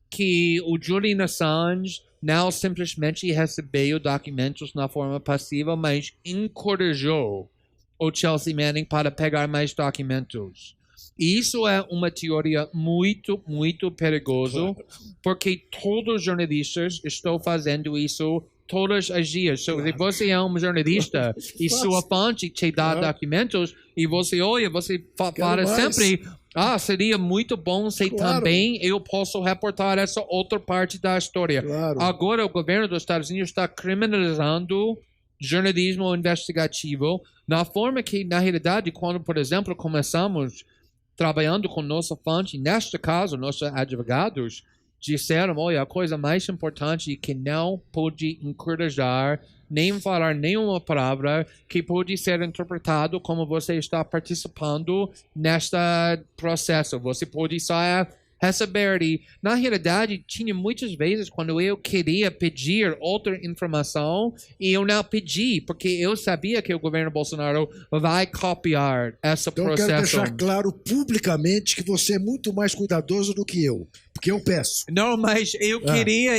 que o Julian Assange não simplesmente recebeu documentos na forma passiva, mas encorajou o Chelsea Manning para pegar mais documentos. E isso é uma teoria muito, muito perigosa, porque todos os jornalistas estão fazendo isso todos os dias. So, se você é um jornalista e sua fonte te dá documentos e você olha, você fala sempre, seria muito bom se também eu posso reportar essa outra parte da história. Agora o governo dos Estados Unidos está criminalizando jornalismo investigativo na forma que, na realidade, quando, por exemplo, começamos trabalhando com nossa fonte, neste caso, nossos advogados disseram, olha, a coisa mais importante é que não pode encorajar, nem falar nenhuma palavra que pode ser interpretado como você está participando neste processo. Você pode só receber. E, na realidade, tinha muitas vezes quando eu queria pedir outra informação e eu não pedi, porque eu sabia que o governo Bolsonaro vai copiar esse processo. Eu quero deixar claro publicamente que você é muito mais cuidadoso do que eu, porque eu peço. Não, mas eu queria,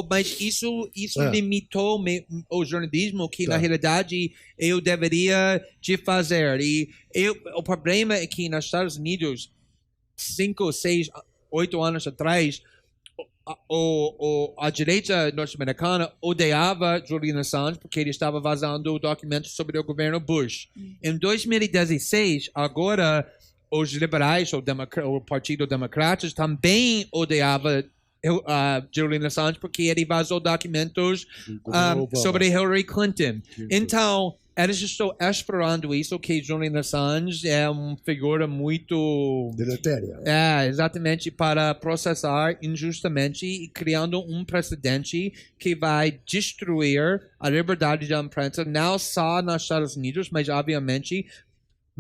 mas isso limitou o jornalismo que, na realidade, eu deveria de fazer. E o problema é que nos Estados Unidos, 5, 6, 8 anos atrás, a direita norte-americana odiava Julian Assange porque ele estava vazando documentos sobre o governo Bush. Em 2016, agora, os liberais, o Partido Democrata, também odiava Julian Assange porque ele vazou documentos sobre Hillary Clinton. Então, eles estão esperando isso, que Julian Assange é uma figura muito deletéria. Exatamente, para processar injustamente e criando um precedente que vai destruir a liberdade da imprensa, não só nos Estados Unidos, mas obviamente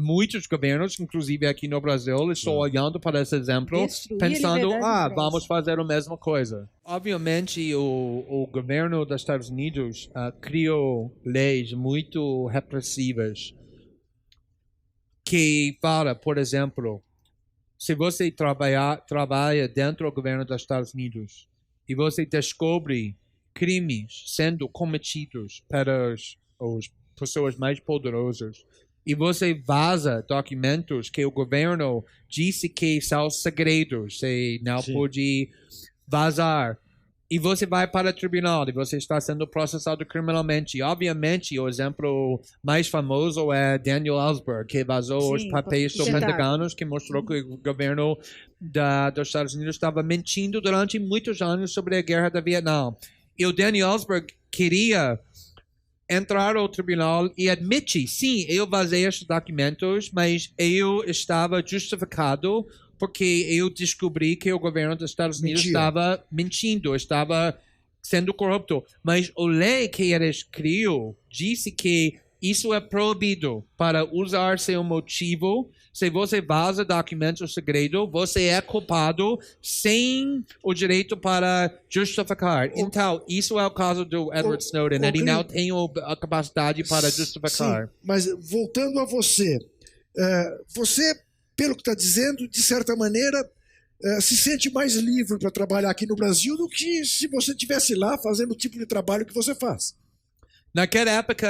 muitos governos, inclusive aqui no Brasil, estão olhando para esse exemplo, pensando, vamos fazer a mesma coisa. Obviamente, o governo dos Estados Unidos criou leis muito repressivas que fala, por exemplo, se você trabalha dentro do governo dos Estados Unidos e você descobre crimes sendo cometidos pelas pessoas mais poderosas, e você vaza documentos que o governo disse que são segredos, você não pode vazar. E você vai para o tribunal e você está sendo processado criminalmente. Obviamente, o exemplo mais famoso é Daniel Ellsberg, que vazou os papéis do Pentágono, que mostrou que o governo dos Estados Unidos estava mentindo durante muitos anos sobre a guerra da Vietnã. E o Daniel Ellsberg queria entrar ao tribunal e admitir, sim, eu vazei esses documentos, mas eu estava justificado porque eu descobri que o governo dos Estados Unidos estava mentindo, estava sendo corrupto. Mas a lei que eles criou disse que isso é proibido para usar seu motivo. Se você vaza documentos segredos, você é culpado sem o direito para justificar. Então, isso é o caso do Edward Snowden. Ele não tem a capacidade para justificar. Sim, mas voltando a você, você, pelo que está dizendo, de certa maneira, se sente mais livre para trabalhar aqui no Brasil do que se você estivesse lá fazendo o tipo de trabalho que você faz. Naquela época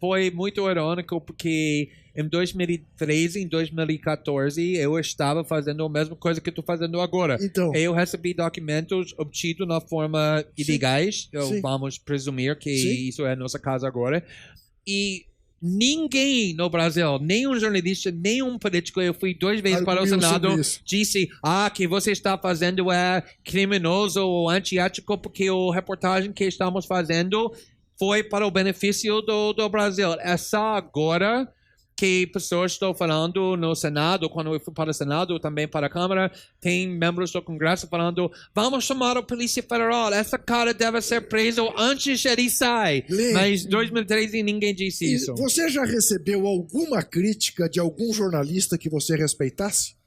foi muito irônico porque em 2013, em 2014, eu estava fazendo a mesma coisa que estou fazendo agora. Então, eu recebi documentos obtidos na forma ilegais, vamos presumir que isso é nossa casa agora. E ninguém no Brasil, nenhum jornalista, nenhum político, eu fui 2 vezes para o Senado, disse que você está fazendo é criminoso ou antiético porque a reportagem que estamos fazendo foi para o benefício do Brasil. É só agora que pessoas estão falando no Senado, quando eu fui para o Senado, também para a Câmara, tem membros do Congresso falando, vamos chamar a Polícia Federal, essa cara deve ser preso antes ele sai. Mas em 2013 ninguém disse isso. Você já recebeu alguma crítica de algum jornalista que você respeitasse?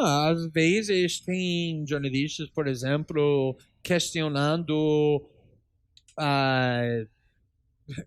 Às vezes tem jornalistas, por exemplo, questionando...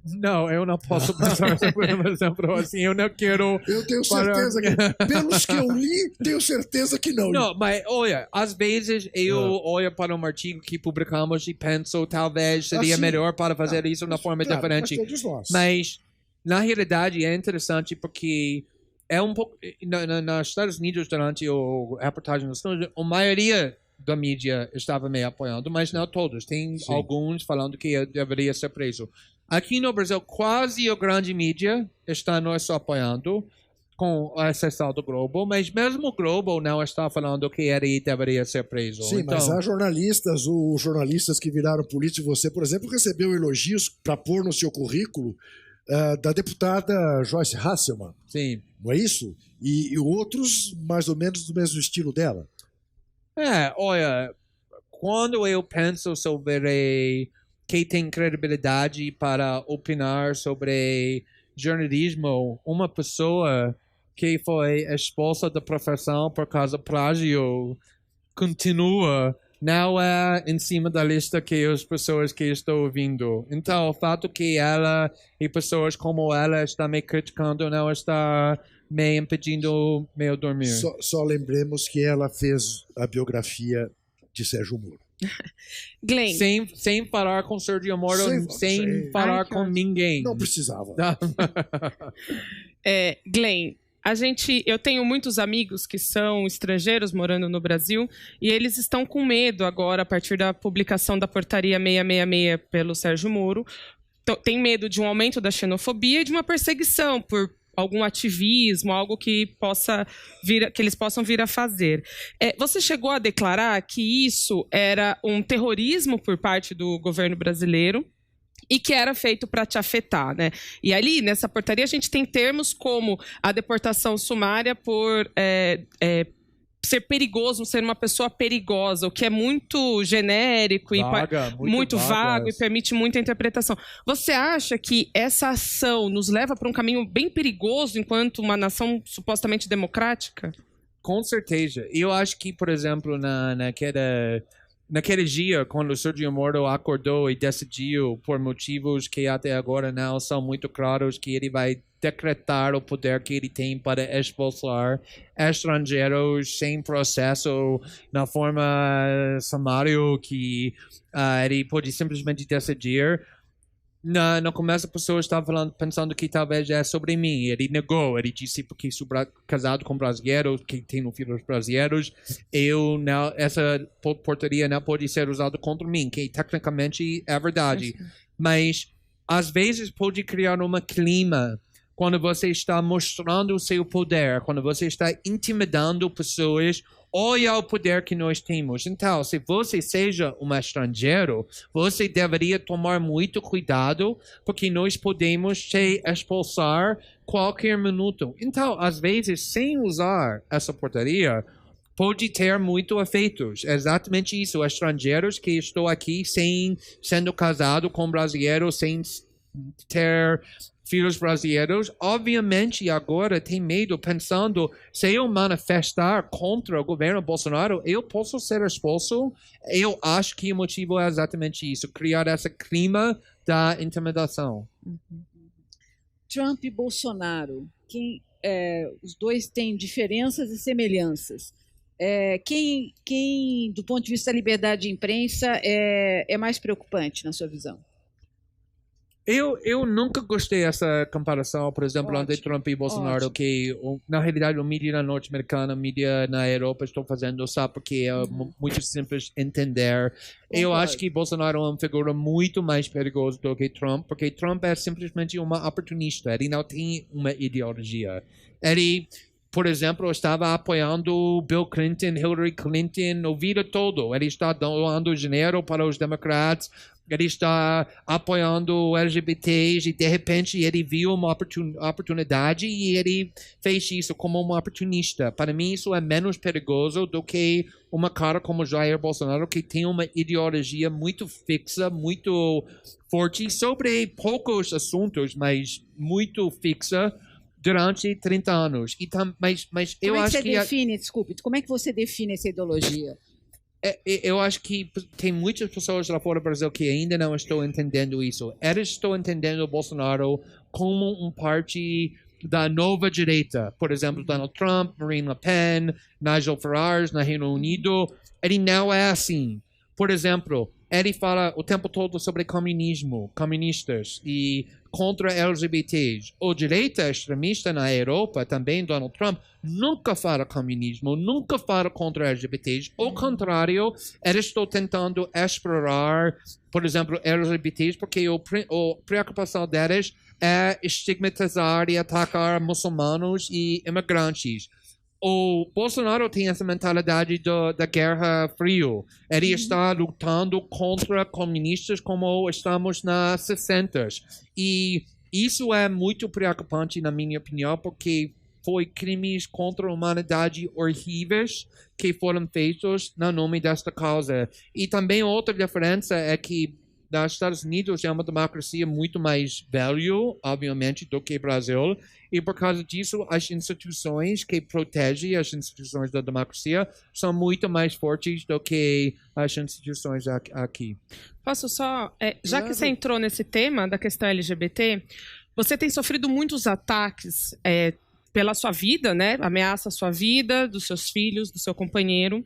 Não, eu não posso pensar sobre um exemplo assim. Eu não quero... Eu tenho certeza que, pelos que eu li, tenho certeza que não. Não, mas olha, às vezes eu olho para um artigo que publicamos e penso talvez seria melhor para fazer isso de uma forma diferente. Mas todos nós. Mas, na realidade, é interessante porque é um pouco... Nos Estados Unidos, durante a reportagem dos Estados Unidos, a maioria da mídia estava meio apoiando, mas não todos. Tem alguns falando que eu deveria ser preso. Aqui no Brasil, quase a grande mídia está nos apoiando, com a exceção do Globo, mas mesmo o Globo não está falando que ele deveria ser preso. Sim, então... mas há jornalistas, os jornalistas que viraram políticos, você, por exemplo, recebeu elogios para pôr no seu currículo da deputada Joyce Hasselman. Sim. Não é isso? E outros mais ou menos do mesmo estilo dela. Olha, quando eu penso sobre quem tem credibilidade para opinar sobre jornalismo, uma pessoa que foi expulsa da profissão por causa de plágio continua, não é em cima da lista que as pessoas que estão ouvindo. Então, o fato que ela e pessoas como ela estão me criticando não está me impedindo de dormir. Só lembremos que ela fez a biografia de Sérgio Moro. Glenn. Sem falar com Sérgio Moro, sem falar com ninguém. Não precisava. Glenn, eu tenho muitos amigos que são estrangeiros morando no Brasil e eles estão com medo agora, a partir da publicação da portaria 666 pelo Sérgio Moro. Tem medo de um aumento da xenofobia e de uma perseguição por algum ativismo, algo que eles possam vir a fazer. Você chegou a declarar que isso era um terrorismo por parte do governo brasileiro e que era feito para te afetar, né? E ali, nessa portaria, a gente tem termos como a deportação sumária por ser perigoso, ser uma pessoa perigosa, o que é muito genérico e muito vago e permite muita interpretação. Você acha que essa ação nos leva para um caminho bem perigoso enquanto uma nação supostamente democrática? Com certeza. Eu acho que, por exemplo, naquele dia, quando o Sérgio Moro acordou e decidiu, por motivos que até agora não são muito claros, que ele vai decretar o poder que ele tem para expulsar estrangeiros sem processo, na forma sumário que ele pode simplesmente decidir. No começo, a pessoa estava pensando que talvez é sobre mim. Ele negou. Ele disse porque sou casado com brasileiros, que tenho filhos brasileiros, essa portaria não pode ser usada contra mim, que tecnicamente é verdade. Mas, às vezes, pode criar um clima quando você está mostrando o seu poder, quando você está intimidando pessoas. Olha o poder que nós temos. Então, se você seja um estrangeiro, você deveria tomar muito cuidado, porque nós podemos te expulsar qualquer minuto. Então, às vezes, sem usar essa portaria, pode ter muitos efeitos. Exatamente isso. Estrangeiros que estão aqui sendo casados com brasileiros, sem ter filhos brasileiros, obviamente agora tem medo, pensando, se eu manifestar contra o governo Bolsonaro, eu posso ser expulso. Eu acho que o motivo é exatamente isso, criar esse clima da intimidação. Trump e Bolsonaro, os dois têm diferenças e semelhanças. Quem, do ponto de vista da liberdade de imprensa, é mais preocupante, na sua visão? Eu nunca gostei dessa comparação, por exemplo, entre Trump e Bolsonaro, que na realidade a mídia norte-americana, a mídia na Europa estão fazendo só porque é muito simples entender. Eu acho que Bolsonaro é uma figura muito mais perigosa do que Trump, porque Trump é simplesmente uma oportunista, ele não tem uma ideologia. Ele, por exemplo, estava apoiando Bill Clinton, Hillary Clinton, a vida toda. Ele está doando dinheiro para os democratas, ele está apoiando LGBTs e de repente ele viu uma oportunidade e ele fez isso como um oportunista. Para mim isso é menos perigoso do que uma cara como Jair Bolsonaro que tem uma ideologia muito fixa, muito forte sobre poucos assuntos, mas muito fixa durante 30 anos. Mas eu acho que... Como é que você define essa ideologia? Eu acho que tem muitas pessoas lá fora do Brasil que ainda não estão entendendo isso. Eles estão entendendo o Bolsonaro como um parte da nova direita. Por exemplo, Donald Trump, Marine Le Pen, Nigel Farage no Reino Unido. Ele não é assim. Por exemplo, ele fala o tempo todo sobre comunismo, comunistas e contra LGBTs. O direita extremista na Europa, também Donald Trump, nunca fala comunismo, nunca fala contra LGBTs. Ao contrário, eles estão tentando explorar, por exemplo, LGBTs, porque a preocupação deles é estigmatizar e atacar muçulmanos e imigrantes. O Bolsonaro tem essa mentalidade da Guerra Fria. Ele está lutando contra comunistas como estamos nas 60. E isso é muito preocupante, na minha opinião, porque foi crimes contra a humanidade horríveis que foram feitos no nome desta causa. E também outra diferença é que nos Estados Unidos é uma democracia muito mais velha, obviamente, do que o Brasil. E por causa disso, as instituições que protegem as instituições da democracia são muito mais fortes do que as instituições aqui. Posso só... já que você entrou nesse tema da questão LGBT, você tem sofrido muitos ataques pela sua vida, né? Ameaça a sua vida, dos seus filhos, do seu companheiro.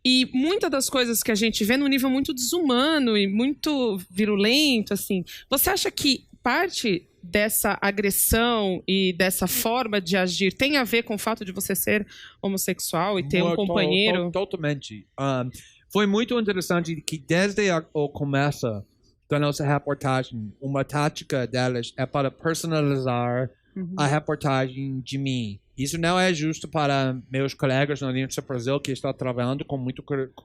E muitas das coisas que a gente vê num nível muito desumano e muito virulento, assim. Você acha que parte dessa agressão e dessa forma de agir tem a ver com o fato de você ser homossexual e ter um companheiro? Totalmente. Foi muito interessante que desde o começo da nossa reportagem, uma tática delas é para personalizar a reportagem de mim. Isso não é justo para meus colegas na Aliança Brasil que estão trabalhando com muita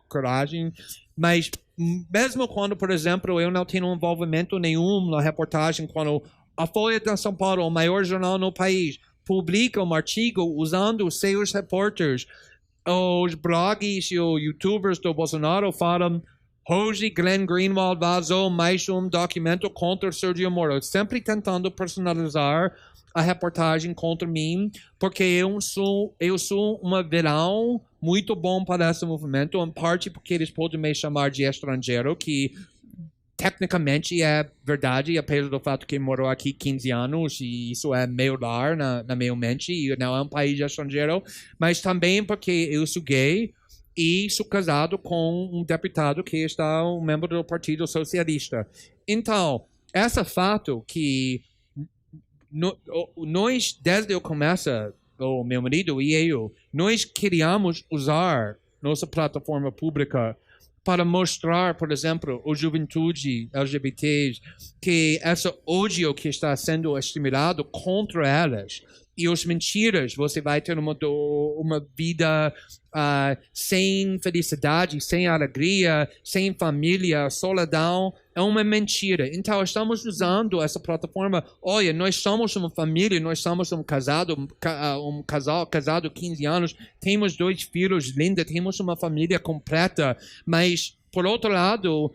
coragem, mas mesmo quando, por exemplo, eu não tenho envolvimento nenhum na reportagem, quando a Folha de São Paulo, o maior jornal no país, publica um artigo usando seus repórteres, os blogs e os youtubers do Bolsonaro falam: hoje Glenn Greenwald vazou mais um documento contra Sergio Moro, sempre tentando personalizar a reportagem contra mim, porque eu sou um vilão muito bom para esse movimento, em parte porque eles podem me chamar de estrangeiro, que tecnicamente é verdade, apesar do fato que morou aqui 15 anos, e isso é meu lar na minha mente, e não é um país estrangeiro, mas também porque eu sou gay e sou casado com um deputado que está um membro do Partido Socialista. Então, esse fato que nós, desde o começo, o meu marido e eu, nós queríamos usar nossa plataforma pública para mostrar, por exemplo, a juventude LGBTs, que esse ódio que está sendo estimulado contra elas e as mentiras, você vai ter uma vida sem felicidade, sem alegria, sem família, solidão, é uma mentira. Então, estamos usando essa plataforma. Olha, nós somos uma família, nós somos um casal casado 15 anos, temos 2 filhos lindos, temos uma família completa, mas, por outro lado,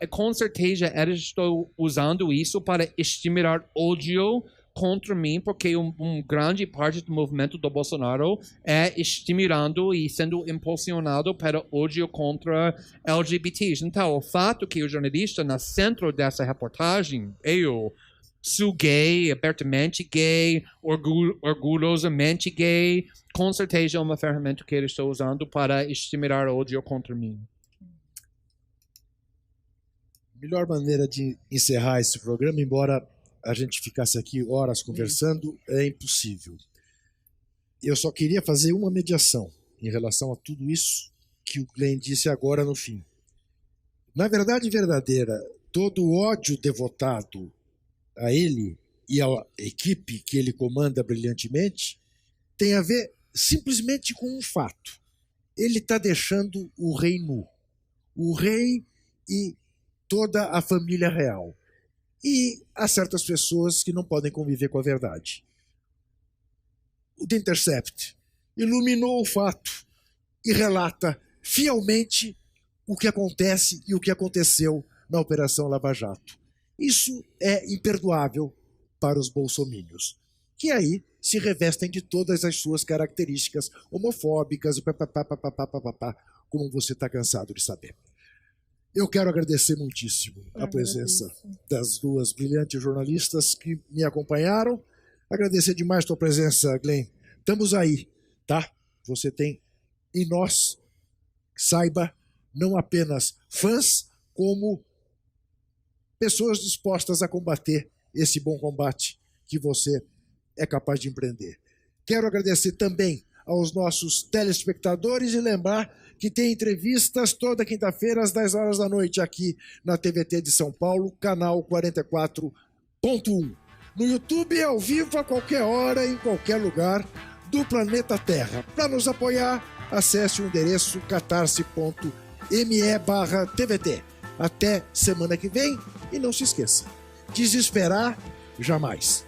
com certeza, eles estão usando isso para estimular ódio contra mim, porque grande parte do movimento do Bolsonaro é estimulando e sendo impulsionado para ódio contra LGBTs. Então, o fato que o jornalista, no centro dessa reportagem, eu sou gay, abertamente gay, orgulhosamente gay, com certeza é uma ferramenta que eles estão usando para estimular ódio contra mim. A melhor maneira de encerrar esse programa, embora a gente ficasse aqui horas conversando, é impossível. Eu só queria fazer uma mediação em relação a tudo isso que o Glenn disse agora no fim. Na verdade verdadeira, todo o ódio devotado a ele e à equipe que ele comanda brilhantemente tem a ver simplesmente com um fato. Ele está deixando o rei nu. O rei e toda a família real. E há certas pessoas que não podem conviver com a verdade. O The Intercept iluminou o fato e relata fielmente o que acontece e o que aconteceu na Operação Lava Jato. Isso é imperdoável para os bolsomínios, que aí se revestem de todas as suas características homofóbicas e papapá, como você está cansado de saber. Eu quero agradecer muitíssimo a presença das duas brilhantes jornalistas que me acompanharam. Agradecer demais a tua presença, Glenn. Estamos aí, tá? Você tem em nós, saiba, não apenas fãs, como pessoas dispostas a combater esse bom combate que você é capaz de empreender. Quero agradecer também aos nossos telespectadores e lembrar que tem entrevistas toda quinta-feira às 10 horas da noite aqui na TVT de São Paulo, canal 44.1. No YouTube, ao vivo, a qualquer hora, em qualquer lugar do planeta Terra. Para nos apoiar, acesse o endereço catarse.me/TVT. Até semana que vem e não se esqueça, desesperar jamais.